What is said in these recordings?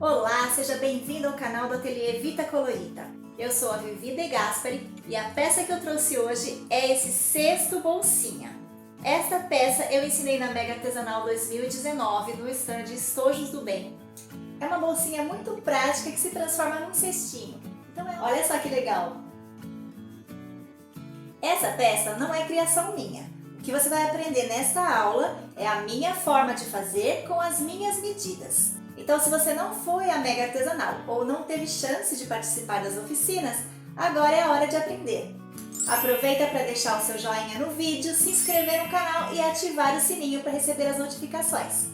Olá, seja bem-vindo ao canal do Ateliê Vita Colorida. Eu sou a Vivi De Gasperi e a peça que eu trouxe hoje é esse cesto bolsinha. Esta peça eu ensinei na Mega Artesanal 2019 no stand Estojos do Bem. É uma bolsinha muito prática que se transforma num cestinho. Então, olha só que legal! Essa peça não é criação minha. O que você vai aprender nesta aula é a minha forma de fazer com as minhas medidas. Então, se você não foi à Mega Artesanal ou não teve chance de participar das oficinas, agora é a hora de aprender. Aproveita para deixar o seu joinha no vídeo, se inscrever no canal e ativar o sininho para receber as notificações.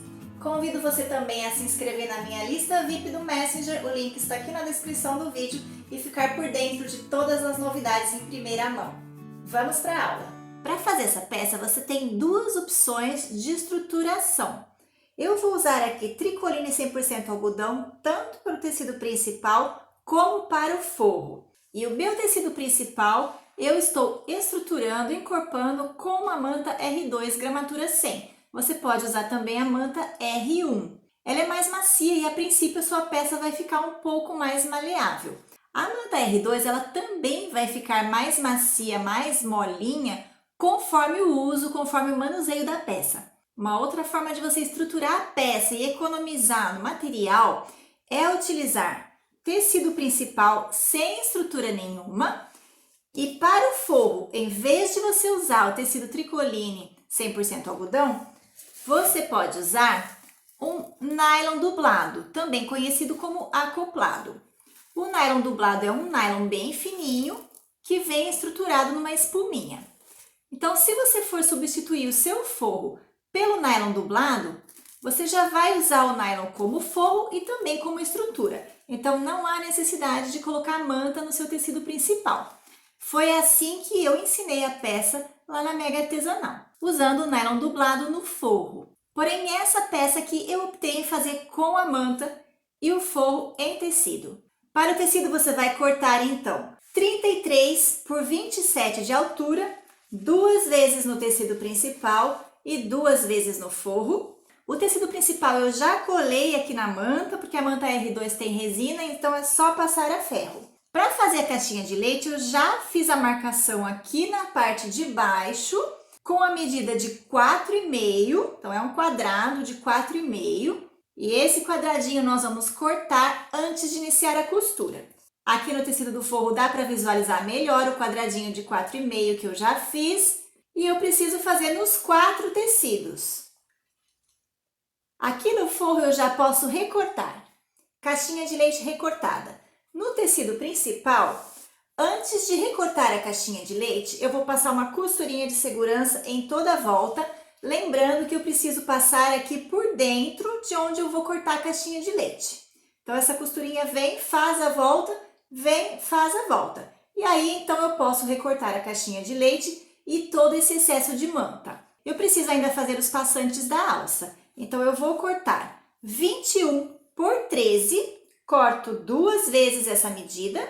Convido você também a se inscrever na minha lista VIP do Messenger, o link está aqui na descrição do vídeo, e ficar por dentro de todas as novidades em primeira mão. Vamos para a aula! Para fazer essa peça, você tem duas opções de estruturação. Eu vou usar aqui tricoline 100% algodão, tanto para o tecido principal como para o forro. E o meu tecido principal eu estou estruturando, encorpando com uma manta R2 gramatura 100. Você pode usar também a manta R1. Ela é mais macia e a princípio a sua peça vai ficar um pouco mais maleável. A manta R2 ela também vai ficar mais macia, mais molinha, conforme o uso, conforme o manuseio da peça. Uma outra forma de você estruturar a peça e economizar no material é utilizar tecido principal sem estrutura nenhuma. E para o forro, em vez de você usar o tecido tricoline 100% algodão, você pode usar um nylon dublado, também conhecido como acoplado. O nylon dublado é um nylon bem fininho que vem estruturado numa espuminha. Então, se você for substituir o seu forro pelo nylon dublado, você já vai usar o nylon como forro e também como estrutura. Então, não há necessidade de colocar manta no seu tecido principal. Foi assim que eu ensinei a peça lá na Mega Artesanal, usando o nylon dublado no forro. Porém, essa peça aqui eu optei em fazer com a manta e o forro em tecido. Para o tecido, você vai cortar, então, 33 por 27 de altura, 2 vezes no tecido principal e 2 vezes no forro. O tecido principal eu já colei aqui na manta, porque a manta R2 tem resina, então é só passar a ferro. Para fazer a caixinha de leite, eu já fiz a marcação aqui na parte de baixo, com a medida de 4,5, então é um quadrado de 4,5. E esse quadradinho nós vamos cortar antes de iniciar a costura. Aqui no tecido do forro dá para visualizar melhor o quadradinho de 4,5 que eu já fiz. E eu preciso fazer nos 4 tecidos. Aqui no forro eu já posso recortar. Caixinha de leite recortada. No tecido principal, antes de recortar a caixinha de leite, eu vou passar uma costurinha de segurança em toda a volta, lembrando que eu preciso passar aqui por dentro de onde eu vou cortar a caixinha de leite. Então, essa costurinha vem, faz a volta, vem, faz a volta. E aí, então, eu posso recortar a caixinha de leite e todo esse excesso de manta. Eu preciso ainda fazer os passantes da alça. Então, eu vou cortar 21 por 13, corto 2 vezes essa medida.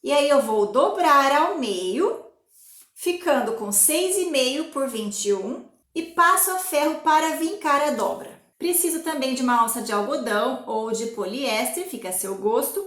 E aí, eu vou dobrar ao meio, ficando com 6,5 por 21. E passo a ferro para vincar a dobra. Preciso também de uma alça de algodão ou de poliéster, fica a seu gosto,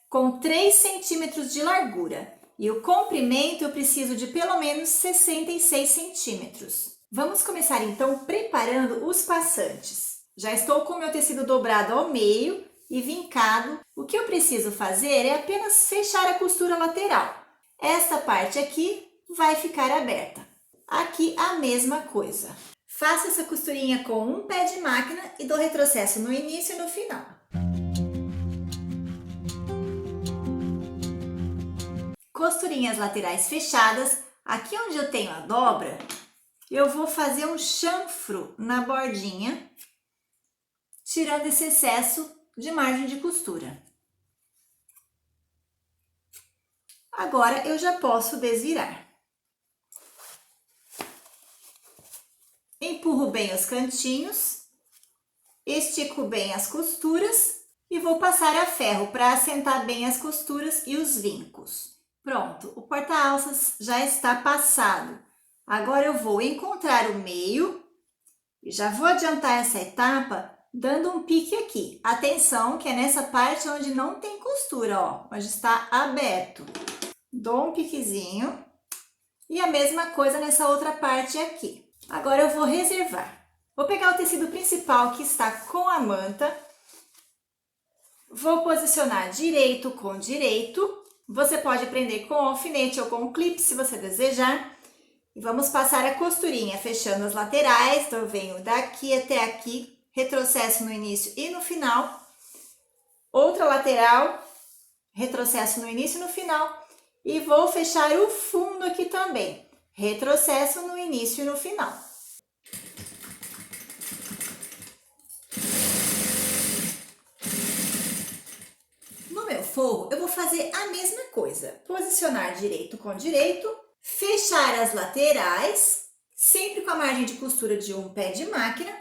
com 3 centímetros de largura. E o comprimento eu preciso de pelo menos 66 centímetros. Vamos começar então preparando os passantes. Já estou com o meu tecido dobrado ao meio e vincado. O que eu preciso fazer é apenas fechar a costura lateral. Esta parte aqui vai ficar aberta. Aqui a mesma coisa. Faço essa costurinha com um pé de máquina e dou retrocesso no início e no final. Costurinhas laterais fechadas. Aqui onde eu tenho a dobra, eu vou fazer um chanfro na bordinha, tirando esse excesso de margem de costura. Agora eu já posso desvirar. Empurro bem os cantinhos, estico bem as costuras e vou passar a ferro para assentar bem as costuras e os vincos. Pronto, o porta-alças já está passado. Agora eu vou encontrar o meio e já vou adiantar essa etapa dando um pique aqui. Atenção que é nessa parte onde não tem costura, ó, onde está aberto. Dou um piquezinho e a mesma coisa nessa outra parte aqui. Agora eu vou reservar. Vou pegar o tecido principal que está com a manta, vou posicionar direito com direito. Você pode prender com alfinete ou com clipe se você desejar. E vamos passar a costurinha fechando as laterais. Então eu venho daqui até aqui, retrocesso no início e no final. Outra lateral, retrocesso no início e no final. E vou fechar o fundo aqui também. Retrocesso no início e no final. No meu forro, eu vou fazer a mesma coisa. Posicionar direito com direito, fechar as laterais, sempre com a margem de costura de um pé de máquina.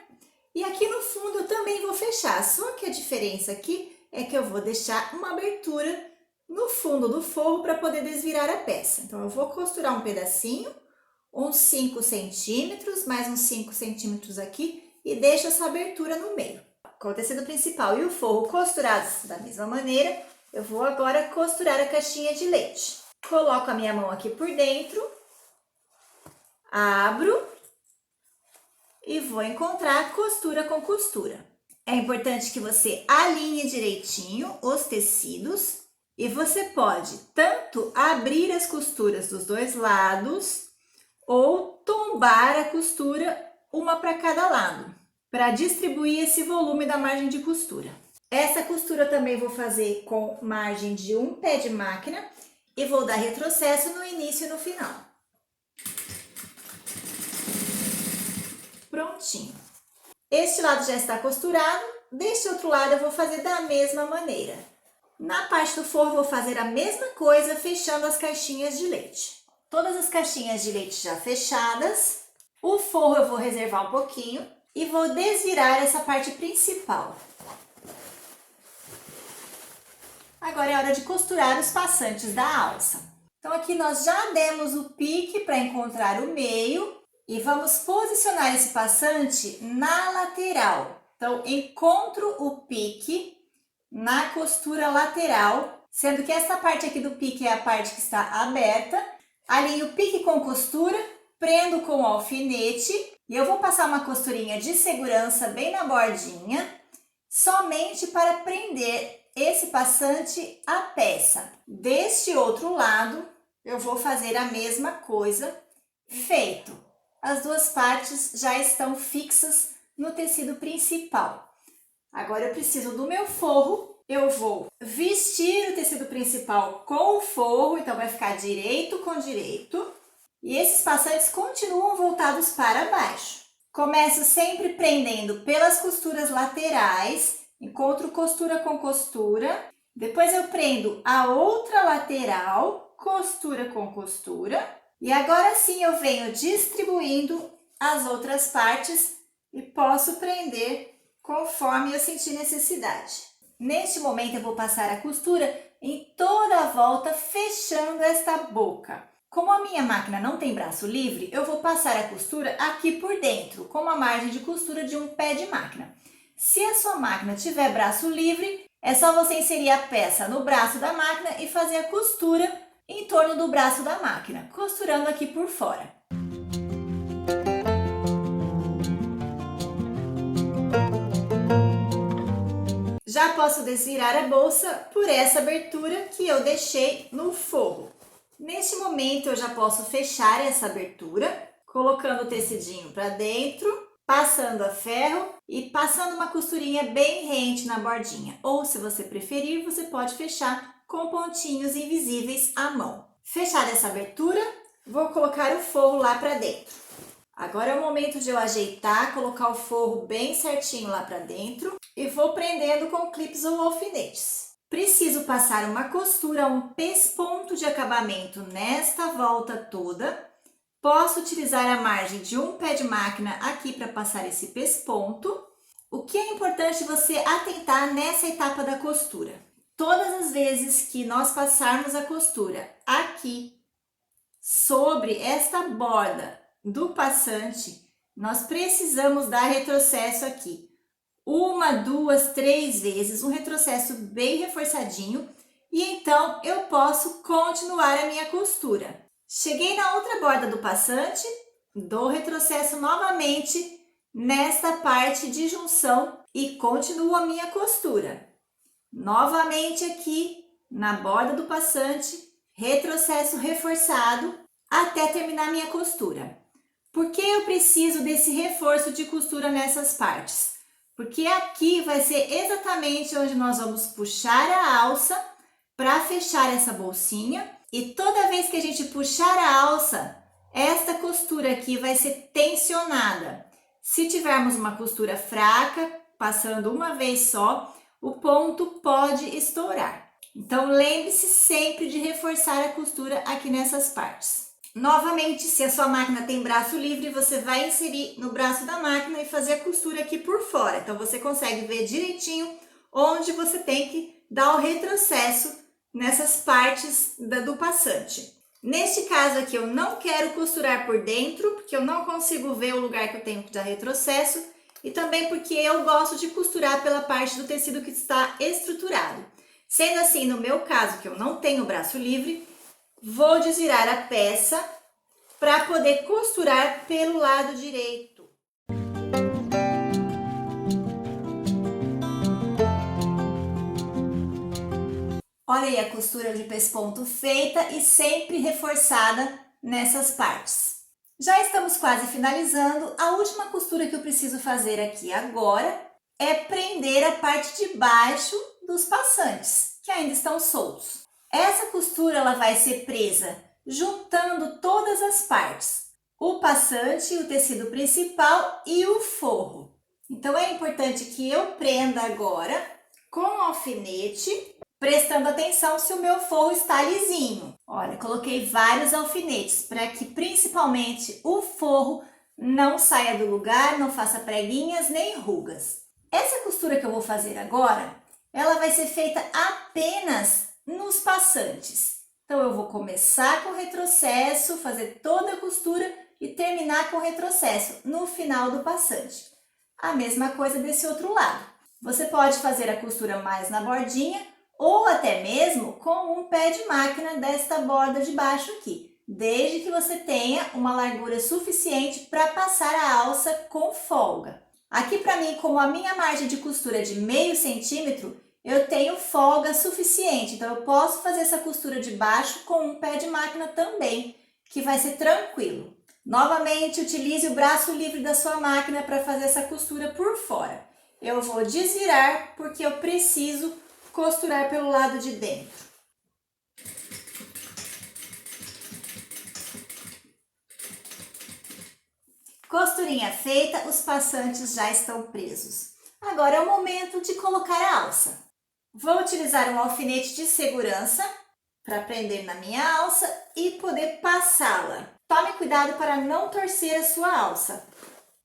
E aqui no fundo eu também vou fechar, só que a diferença aqui é que eu vou deixar uma abertura no fundo do forro para poder desvirar a peça. Então, eu vou costurar um pedacinho, uns 5 centímetros, mais uns 5 centímetros aqui, e deixo essa abertura no meio. Com o tecido principal e o forro costurados da mesma maneira, eu vou agora costurar a caixinha de leite. Coloco a minha mão aqui por dentro, abro e vou encontrar costura com costura. É importante que você alinhe direitinho os tecidos e você pode tanto abrir as costuras dos dois lados ou tombar a costura uma para cada lado, para distribuir esse volume da margem de costura. Essa costura eu também vou fazer com margem de um pé de máquina e vou dar retrocesso no início e no final. Prontinho. Este lado já está costurado, deste outro lado eu vou fazer da mesma maneira. Na parte do forro, vou fazer a mesma coisa, fechando as caixinhas de leite. Todas as caixinhas de leite já fechadas. O forro eu vou reservar um pouquinho e vou desvirar essa parte principal. Agora é hora de costurar os passantes da alça. Então, aqui nós já demos o pique para encontrar o meio e vamos posicionar esse passante na lateral. Então, encontro o pique na costura lateral, sendo que esta parte aqui do pique é a parte que está aberta. Alinho o pique com costura, prendo com o alfinete e eu vou passar uma costurinha de segurança bem na bordinha, somente para prender esse passante à peça. Deste outro lado, eu vou fazer a mesma coisa. Feito! As duas partes já estão fixas no tecido principal. Agora eu preciso do meu forro, eu vou vestir o tecido principal com o forro, então vai ficar direito com direito. E esses passantes continuam voltados para baixo. Começo sempre prendendo pelas costuras laterais, encontro costura com costura. Depois eu prendo a outra lateral, costura com costura. E agora sim eu venho distribuindo as outras partes e posso prender conforme eu sentir necessidade. Neste momento eu vou passar a costura em toda a volta, fechando esta boca. Como a minha máquina não tem braço livre, eu vou passar a costura aqui por dentro, com uma margem de costura de um pé de máquina. Se a sua máquina tiver braço livre, é só você inserir a peça no braço da máquina e fazer a costura em torno do braço da máquina, costurando aqui por fora. Já posso desvirar a bolsa por essa abertura que eu deixei no forro. Neste momento eu já posso fechar essa abertura, colocando o tecidinho para dentro, passando a ferro e passando uma costurinha bem rente na bordinha. Ou, se você preferir, você pode fechar com pontinhos invisíveis à mão. Fechada essa abertura, vou colocar o forro lá para dentro. Agora é o momento de eu ajeitar, colocar o forro bem certinho lá para dentro e vou prendendo com clips ou alfinetes. Preciso passar uma costura, um pesponto de acabamento nesta volta toda. Posso utilizar a margem de um pé de máquina aqui para passar esse pesponto. O que é importante você atentar nessa etapa da costura? Todas as vezes que nós passarmos a costura aqui sobre esta borda do passante, nós precisamos dar retrocesso aqui. uma, duas, três vezes, um retrocesso bem reforçadinho, e então eu posso continuar a minha costura. Cheguei na outra borda do passante, dou retrocesso novamente nesta parte de junção e continuo a minha costura. Novamente aqui na borda do passante, retrocesso reforçado até terminar minha costura. Por que eu preciso desse reforço de costura nessas partes? Porque aqui vai ser exatamente onde nós vamos puxar a alça para fechar essa bolsinha. E toda vez que a gente puxar a alça, esta costura aqui vai ser tensionada. Se tivermos uma costura fraca, passando uma vez só, o ponto pode estourar. Então, lembre-se sempre de reforçar a costura aqui nessas partes. Novamente, se a sua máquina tem braço livre, você vai inserir no braço da máquina e fazer a costura aqui por fora. Então, você consegue ver direitinho onde você tem que dar o retrocesso nessas partes do passante. Neste caso aqui, eu não quero costurar por dentro, porque eu não consigo ver o lugar que eu tenho que dar retrocesso, e também porque eu gosto de costurar pela parte do tecido que está estruturado. Sendo assim, no meu caso, que eu não tenho braço livre, vou desvirar a peça para poder costurar pelo lado direito. Olha aí a costura de pesponto feita e sempre reforçada nessas partes. Já estamos quase finalizando. A última costura que eu preciso fazer aqui agora é prender a parte de baixo dos passantes, que ainda estão soltos. Essa costura ela vai ser presa juntando todas as partes, o passante, o tecido principal e o forro. Então é importante que eu prenda agora com o alfinete, prestando atenção se o meu forro está lisinho. Olha, coloquei vários alfinetes para que principalmente o forro não saia do lugar, não faça preguinhas nem rugas. Essa costura que eu vou fazer agora, ela vai ser feita apenas nos passantes. Então, eu vou começar com retrocesso, fazer toda a costura e terminar com retrocesso no final do passante. A mesma coisa desse outro lado. Você pode fazer a costura mais na bordinha ou até mesmo com um pé de máquina desta borda de baixo aqui, desde que você tenha uma largura suficiente para passar a alça com folga. Aqui para mim, como a minha margem de costura é de meio centímetro, eu tenho folga suficiente, então eu posso fazer essa costura de baixo com um pé de máquina também, que vai ser tranquilo. Novamente, utilize o braço livre da sua máquina para fazer essa costura por fora. Eu vou desvirar porque eu preciso costurar pelo lado de dentro. Costurinha feita, os passantes já estão presos. Agora é o momento de colocar a alça. Vou utilizar um alfinete de segurança para prender na minha alça e poder passá-la. Tome cuidado para não torcer a sua alça.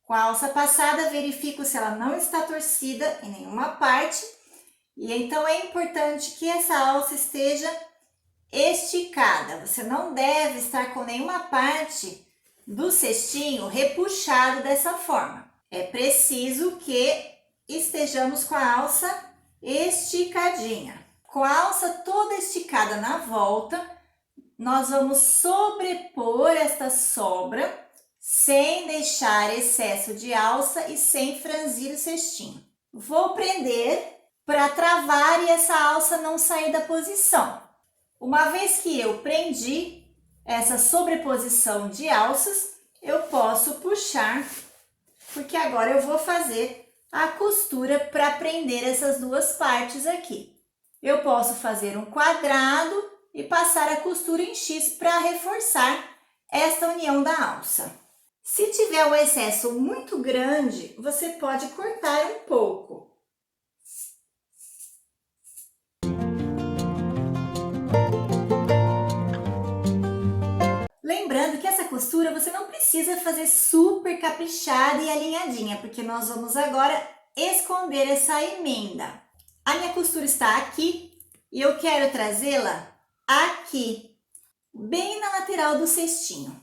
Com a alça passada, verifico se ela não está torcida em nenhuma parte. E então é importante que essa alça esteja esticada. Você não deve estar com nenhuma parte do cestinho repuxado dessa forma. É preciso que estejamos com a alça esticadinha. Com a alça toda esticada na volta, nós vamos sobrepor esta sobra sem deixar excesso de alça e sem franzir o cestinho. Vou prender para travar e essa alça não sair da posição. Uma vez que eu prendi essa sobreposição de alças, eu posso puxar, porque agora eu vou fazer a costura para prender essas duas partes aqui. Eu posso fazer um quadrado e passar a costura em X para reforçar esta união da alça. Se tiver um excesso muito grande, você pode cortar um pouco. Lembrando que essa costura você não precisa fazer super caprichada e alinhadinha, porque nós vamos agora esconder essa emenda. A minha costura está aqui e eu quero trazê-la aqui, bem na lateral do cestinho.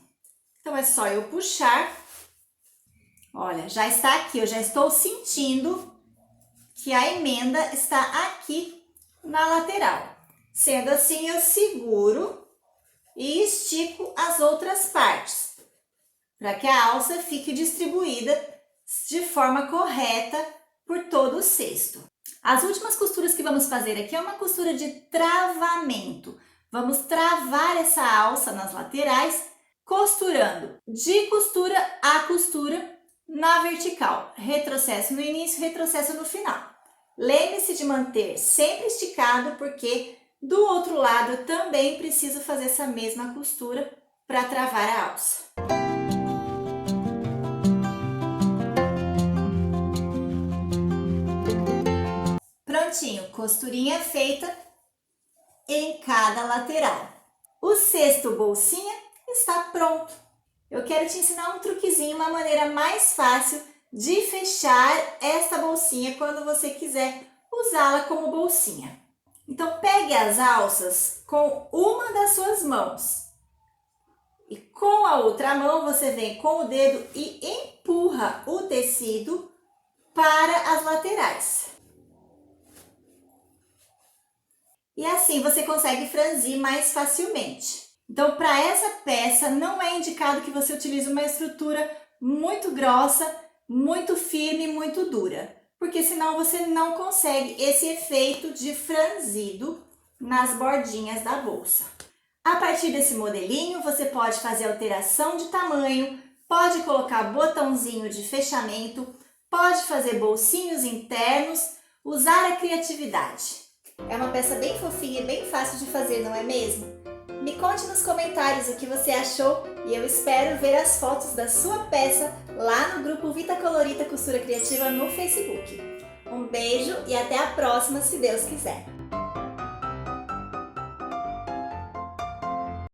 Então é só eu puxar. Olha, já está aqui, eu já estou sentindo que a emenda está aqui na lateral. Sendo assim, eu seguro e estico as outras partes, para que a alça fique distribuída de forma correta por todo o cesto. As últimas costuras que vamos fazer aqui é uma costura de travamento. Vamos travar essa alça nas laterais, costurando de costura a costura na vertical. Retrocesso no início, retrocesso no final. Lembre-se de manter sempre esticado, porque do outro lado eu também preciso fazer essa mesma costura para travar a alça. Prontinho, costurinha feita em cada lateral. O cesto bolsinha está pronto. Eu quero te ensinar um truquezinho, uma maneira mais fácil de fechar esta bolsinha quando você quiser usá-la como bolsinha. Então, pegue as alças com uma das suas mãos e com a outra mão você vem com o dedo e empurra o tecido para as laterais. E assim você consegue franzir mais facilmente. Então, para essa peça, não é indicado que você utilize uma estrutura muito grossa, muito firme, muito dura, porque senão você não consegue esse efeito de franzido nas bordinhas da bolsa. A partir desse modelinho, você pode fazer alteração de tamanho, pode colocar botãozinho de fechamento, pode fazer bolsinhos internos, usar a criatividade. É uma peça bem fofinha e bem fácil de fazer, não é mesmo? Me conte nos comentários o que você achou e eu espero ver as fotos da sua peça lá no grupo Vita Colorita Costura Criativa no Facebook. Um beijo e até a próxima, se Deus quiser!